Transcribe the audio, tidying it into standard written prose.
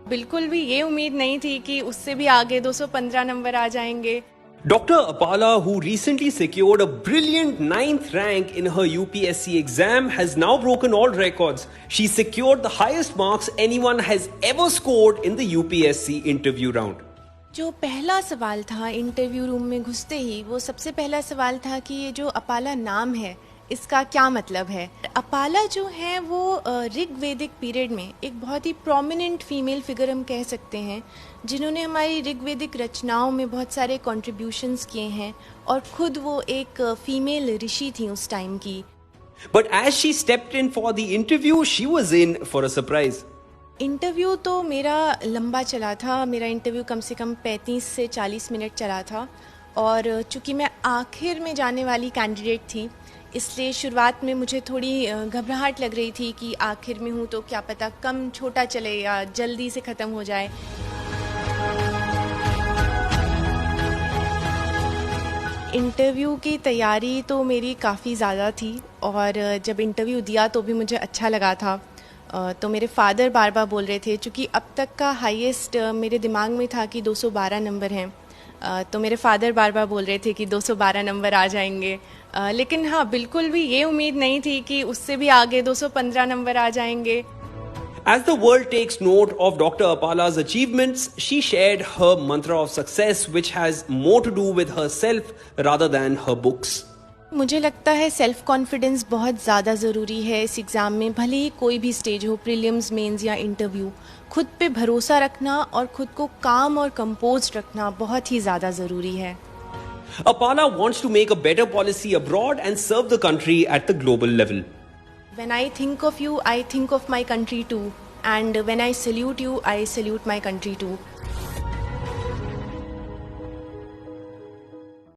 बिल्कुल भी ये उम्मीद नहीं थी कि उससे भी आगे 215 नंबर आ जाएंगे। Dr. Apala, who recently secured a brilliant 9th rank in her UPSC exam, has now broken all records. She secured the highest marks anyone has ever scored in the UPSC interview round. जो पहला सवाल था interview room में घुसते ही, वो सबसे पहला सवाल था कि ये जो अपाला नाम है इसका क्या मतलब है। अपाला जो है वो ऋग्वेदिक पीरियड में एक बहुत ही प्रोमिनेंट फीमेल फिगर हम कह सकते हैं, जिन्होंने हमारी ऋग्वेदिक रचनाओं में बहुत सारे कंट्रीब्यूशंस किए हैं और खुद वो एक फीमेल ऋषि थी उस टाइम की। But as she stepped in for the interview, she was in for a surprise. Interview तो मेरा लंबा चला था, मेरा इंटरव्यू कम से कम 35 से 40 मिनट चला था और चूँकि मैं आखिर में जाने वाली कैंडिडेट थी, इसलिए शुरुआत में मुझे थोड़ी घबराहट लग रही थी कि आखिर में हूँ तो क्या पता कम छोटा चले या जल्दी से ख़त्म हो जाए। इंटरव्यू की तैयारी तो मेरी काफ़ी ज़्यादा थी और जब इंटरव्यू दिया तो भी मुझे अच्छा लगा था। तो मेरे फादर बार बार बोल रहे थे, चूँकि अब तक का हाईएस्ट मेरे दिमाग में था कि 212 नंबर हैं, तो मेरे फादर बार बार बोल रहे थे कि 212 नंबर आ जाएंगे। लेकिन हाँ, बिल्कुल भी ये उम्मीद नहीं थी कि उससे भी आगे 215 नंबर आ जाएंगे। As the world takes note of Dr. Apala's achievements, she shared her mantra of success, which has more to do with herself rather than her books. मुझे लगता है सेल्फ कॉन्फिडेंस बहुत ज़्यादा ज़रूरी है इस एग्ज़ाम में, भले ही कोई भी स्टेज हो, प्रीलिम्स, मेंस या इंटरव्यू। खुद पे भरोसा रखना और खुद को काम और कंपोज्ड रखना बहुत ही ज़्यादा ज़रूरी है। Apala wants to make a better policy abroad and serve the country at the global level. When I think of you, I think of my country too. And when I salute you, I salute my country too.